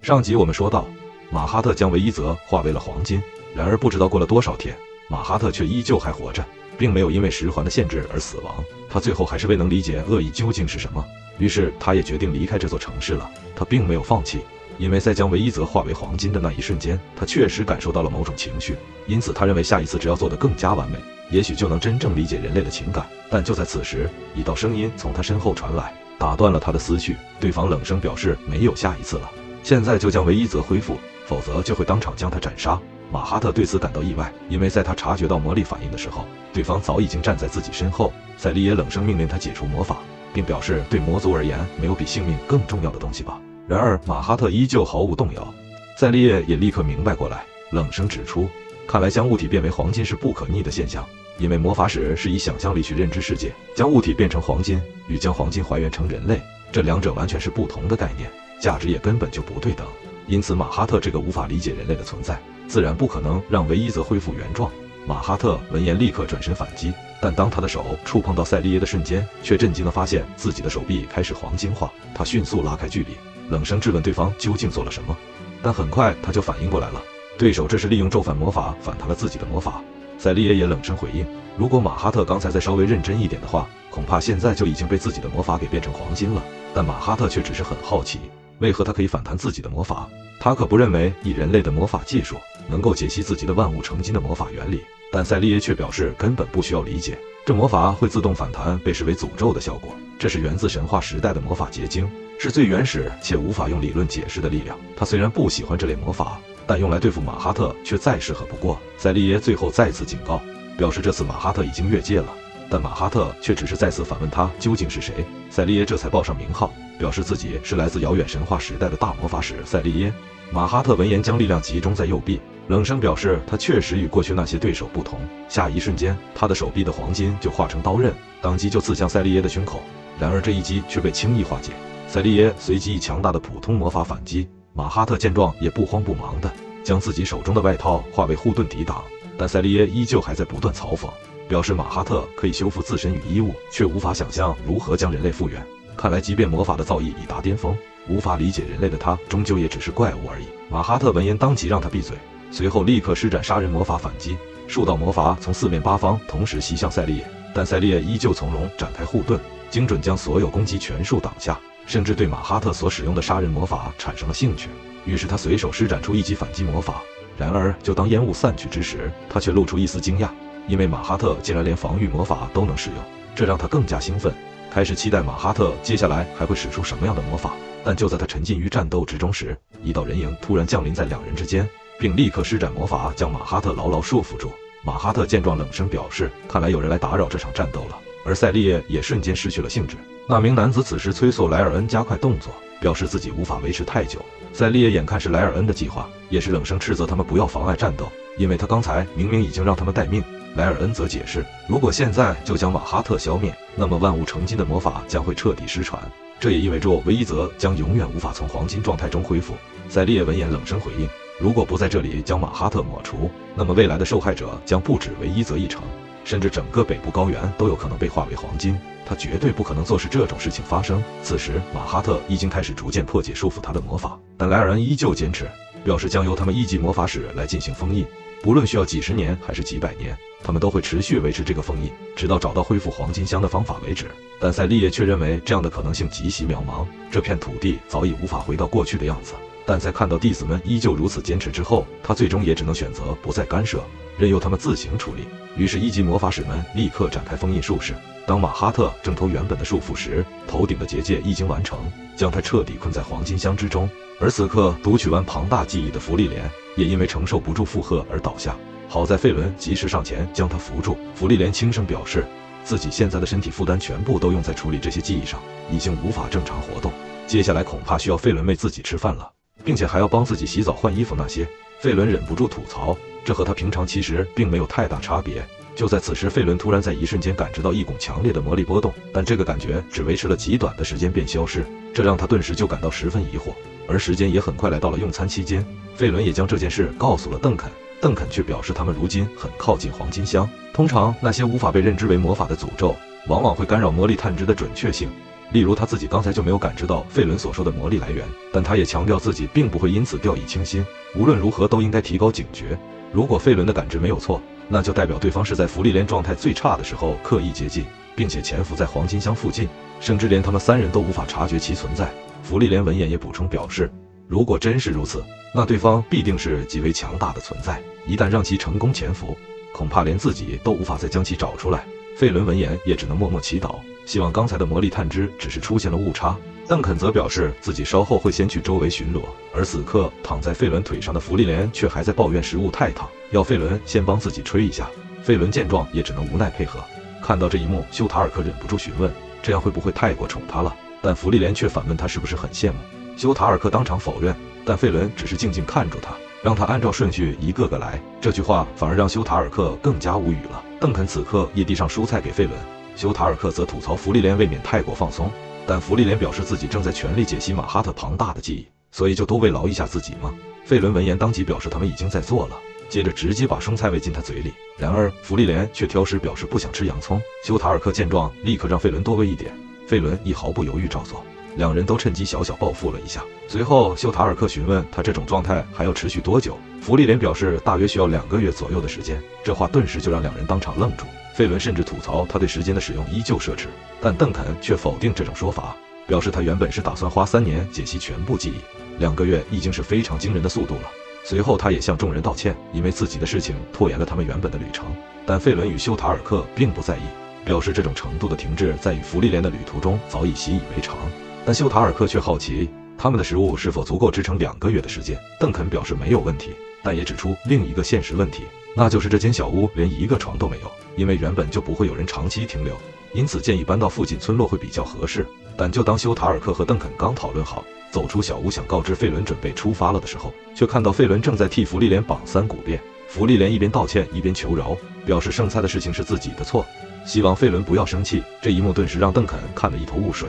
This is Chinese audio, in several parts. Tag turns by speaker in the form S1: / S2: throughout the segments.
S1: 上集我们说到，马哈特将唯一泽化为了黄金，然而不知道过了多少天，马哈特却依旧还活着，并没有因为十环的限制而死亡。他最后还是未能理解恶意究竟是什么，于是他也决定离开这座城市了。他并没有放弃，因为在将唯一泽化为黄金的那一瞬间，他确实感受到了某种情绪，因此他认为下一次只要做得更加完美，也许就能真正理解人类的情感。但就在此时，一道声音从他身后传来，打断了他的思绪。对方冷声表示没有下一次了，现在就将唯一泽恢复，否则就会当场将他斩杀。马哈特对此感到意外，因为在他察觉到魔力反应的时候，对方早已经站在自己身后。赛利耶冷声命令他解除魔法，并表示对魔族而言，没有比性命更重要的东西吧。然而马哈特依旧毫无动摇。赛利耶也立刻明白过来，冷声指出，看来将物体变为黄金是不可逆的现象，因为魔法使是以想象力去认知世界，将物体变成黄金与将黄金还原成人类，这两者完全是不同的概念，价值也根本就不对等。因此马哈特这个无法理解人类的存在，自然不可能让唯一泽恢复原状。马哈特闻言立刻转身反击，但当他的手触碰到赛利耶的瞬间，却震惊地发现自己的手臂开始黄金化。他迅速拉开距离，冷声质问对方究竟做了什么，但很快他就反应过来了，对手这是利用咒反魔法反弹了自己的魔法。赛利耶也冷声回应，如果马哈特刚才再稍微认真一点的话，恐怕现在就已经被自己的魔法给变成黄金了。但马哈特却只是很好奇，为何他可以反弹自己的魔法？他可不认为以人类的魔法技术能够解析自己的万物成金的魔法原理，但赛利耶却表示根本不需要理解，这魔法会自动反弹被视为诅咒的效果，这是源自神话时代的魔法结晶，是最原始且无法用理论解释的力量。他虽然不喜欢这类魔法，但用来对付马哈特却再适合不过。赛利耶最后再次警告，表示这次马哈特已经越界了，但马哈特却只是再次反问他究竟是谁。赛利耶这才报上名号，表示自己是来自遥远神话时代的大魔法使赛利耶。马哈特闻言将力量集中在右臂，冷声表示他确实与过去那些对手不同。下一瞬间，他的手臂的黄金就化成刀刃，当即就刺向赛利耶的胸口。然而这一击却被轻易化解，赛利耶随即以强大的普通魔法反击。马哈特见状也不慌不忙的将自己手中的外套化为护盾抵挡，但赛利耶依旧还在不断嘲讽，表示马哈特可以修复自身与衣物，却无法想象如何将人类复原。看来即便魔法的造诣已达巅峰，无法理解人类的他终究也只是怪物而已。马哈特闻言当即让他闭嘴，随后立刻施展杀人魔法反击，数道魔法从四面八方同时袭向赛利耶，但赛利耶依旧从容展开护盾，精准将所有攻击全数挡下，甚至对马哈特所使用的杀人魔法产生了兴趣。于是他随手施展出一级反击魔法，然而就当烟雾散去之时，他却露出一丝惊讶，因为马哈特竟然连防御魔法都能使用，这让他更加兴奋，开始期待马哈特接下来还会使出什么样的魔法。但就在他沉浸于战斗之中时，一道人影突然降临在两人之间，并立刻施展魔法将马哈特牢牢束缚住。马哈特见状冷声表示，看来有人来打扰这场战斗了，而赛利耶也瞬间失去了兴致。那名男子此时催促莱尔恩加快动作，表示自己无法维持太久。赛利耶眼看是莱尔恩的计划，也是冷声斥责他们不要妨碍战斗，因为他刚才明明已经让他们待命。莱尔恩则解释，如果现在就将马哈特消灭，那么万物成金的魔法将会彻底失传，这也意味着唯一泽将永远无法从黄金状态中恢复。赛利耶闻言冷声回应，如果不在这里将马哈特抹除，那么未来的受害者将不止唯一泽一城，甚至整个北部高原都有可能被化为黄金。他绝对不可能坐视这种事情发生。此时马哈特已经开始逐渐破解束缚他的魔法，但莱尔恩依旧坚持，表示将由他们一级魔法使来进行封印，不论需要几十年还是几百年，他们都会持续维持这个封印，直到找到恢复黄金乡的方法为止。但赛利耶却认为这样的可能性极其渺茫，这片土地早已无法回到过去的样子。但在看到弟子们依旧如此坚持之后，他最终也只能选择不再干涉，任由他们自行处理。于是一级魔法使们立刻展开封印术式。当马哈特挣脱原本的束缚时，头顶的结界已经完成，将他彻底困在黄金乡之中。而此刻读取完庞大记忆的芙莉莲也因为承受不住负荷而倒下，好在费伦及时上前将他扶住。芙莉莲轻声表示，自己现在的身体负担全部都用在处理这些记忆上，已经无法正常活动，接下来恐怕需要费伦喂自己吃饭了，并且还要帮自己洗澡换衣服那些。费伦忍不住吐槽，这和他平常其实并没有太大差别。就在此时，费伦突然在一瞬间感知到一股强烈的魔力波动，但这个感觉只维持了极短的时间便消失，这让他顿时就感到十分疑惑。而时间也很快来到了用餐期间，费伦也将这件事告诉了邓肯，邓肯却表示他们如今很靠近黄金乡，通常那些无法被认知为魔法的诅咒往往会干扰魔力探知的准确性，例如他自己刚才就没有感知到费伦所说的魔力来源，但他也强调自己并不会因此掉以轻心，无论如何都应该提高警觉。如果费伦的感知没有错，那就代表对方是在芙莉莲状态最差的时候刻意接近，并且潜伏在黄金箱附近，甚至连他们3人都无法察觉其存在。芙莉莲闻言也补充表示，如果真是如此，那对方必定是极为强大的存在，一旦让其成功潜伏，恐怕连自己都无法再将其找出来。费伦闻言也只能默默祈祷，希望刚才的魔力探知只是出现了误差。邓肯则表示自己稍后会先去周围巡逻，而此刻躺在费伦腿上的芙莉莲却还在抱怨食物太烫，要费伦先帮自己吹一下。费伦见状也只能无奈配合。看到这一幕，休塔尔克忍不住询问，这样会不会太过宠他了？但芙莉莲却反问他是不是很羡慕。休塔尔克当场否认，但费伦只是静静看着他，让他按照顺序一个个来。这句话反而让休塔尔克更加无语了。邓肯此刻也递上蔬菜给费伦，休塔尔克则吐槽芙莉莲未免太过放松，但芙莉莲表示自己正在全力解析马哈特庞大的记忆，所以就多慰劳一下自己嘛。费伦闻言当即表示他们已经在做了，接着直接把生菜喂进他嘴里。然而芙莉莲却挑食，表示不想吃洋葱。休塔尔克见状立刻让费伦多喂一点，费伦亦毫不犹豫照做，两人都趁机小小报复了一下。随后休塔尔克询问他这种状态还要持续多久，芙莉莲表示大约需要2个月左右的时间。这话顿时就让两人当场愣住。费伦甚至吐槽他对时间的使用依旧奢侈，但邓肯却否定这种说法，表示他原本是打算花3年解析全部记忆，2个月已经是非常惊人的速度了。随后他也向众人道歉，因为自己的事情拖延了他们原本的旅程。但费伦与休塔尔克并不在意，表示这种程度的停滞在与芙莉莲的旅途中早已习以为常。但休塔尔克却好奇他们的食物是否足够支撑2个月的时间。邓肯表示没有问题，但也指出另一个现实问题，那就是这间小屋连1个床都没有，因为原本就不会有人长期停留，因此建议搬到附近村落会比较合适。但就当休塔尔克和邓肯刚讨论好走出小屋想告知费伦准备出发了的时候，却看到费伦正在替芙莉莲绑3股辫。芙莉莲一边道歉一边求饶，表示剩菜的事情是自己的错，希望费伦不要生气。这一幕顿时让邓肯看得一头雾水。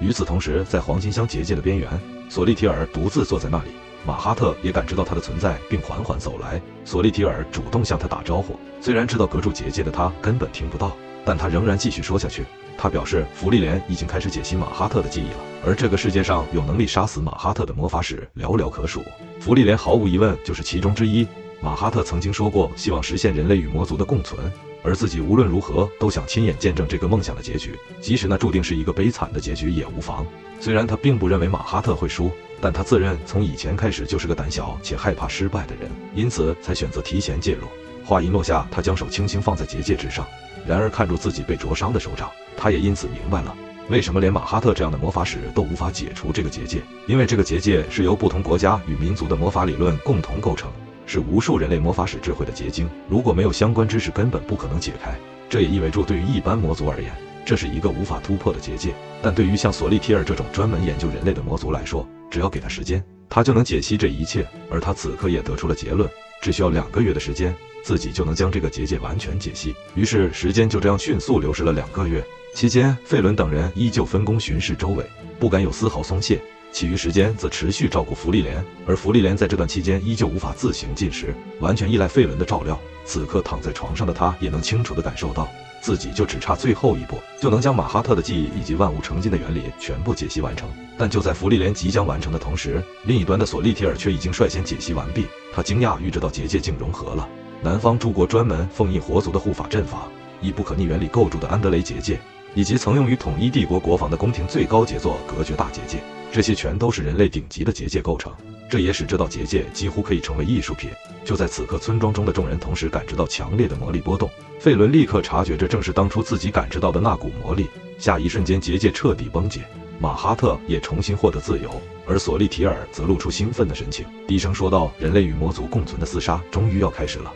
S1: 与此同时，在黄金箱结界的边缘，索利提尔独自坐在那里，马哈特也感知到他的存在，并缓缓走来。索利提尔主动向他打招呼，虽然知道隔住结界的他根本听不到，但他仍然继续说下去。他表示芙莉莲已经开始解析马哈特的记忆了，而这个世界上有能力杀死马哈特的魔法使寥寥可数，芙莉莲毫无疑问就是其中之一。马哈特曾经说过希望实现人类与魔族的共存，而自己无论如何都想亲眼见证这个梦想的结局，即使那注定是一个悲惨的结局也无妨。虽然他并不认为马哈特会输，但他自认从以前开始就是个胆小且害怕失败的人，因此才选择提前介入。话音落下，他将手轻轻放在结界之上，然而看住自己被灼伤的手掌，他也因此明白了为什么连马哈特这样的魔法使都无法解除这个结界，因为这个结界是由不同国家与民族的魔法理论共同构成，是无数人类魔法使智慧的结晶，如果没有相关知识根本不可能解开。这也意味着对于一般魔族而言，这是一个无法突破的结界，但对于像索利提尔这种专门研究人类的魔族来说，只要给他时间，他就能解析这一切。而他此刻也得出了结论，只需要2个月的时间，自己就能将这个结界完全解析。于是时间就这样迅速流逝了2个月，期间费伦等人依旧分工巡视周围，不敢有丝毫松懈，其余时间则持续照顾芙莉莲，而芙莉莲在这段期间依旧无法自行进食，完全依赖费伦的照料。此刻躺在床上的他也能清楚地感受到，自己就只差最后一步，就能将马哈特的记忆以及万物成金的原理全部解析完成。但就在芙莉莲即将完成的同时，另一端的索利提尔却已经率先解析完毕。他惊讶于这道结界竟融合了南方诸国专门封印活族的护法阵法，以不可逆原理构筑的安德雷结界，以及曾用于统一帝国国防的宫廷最高杰作隔绝大结界，这些全都是人类顶级的结界构成，这也使这道结界几乎可以成为艺术品。就在此刻，村庄中的众人同时感知到强烈的魔力波动，费伦立刻察觉这正是当初自己感知到的那股魔力。下一瞬间，结界彻底崩解，马哈特也重新获得自由，而索利提尔则露出兴奋的神情，低声说道：“人类与魔族共存的厮杀终于要开始了。”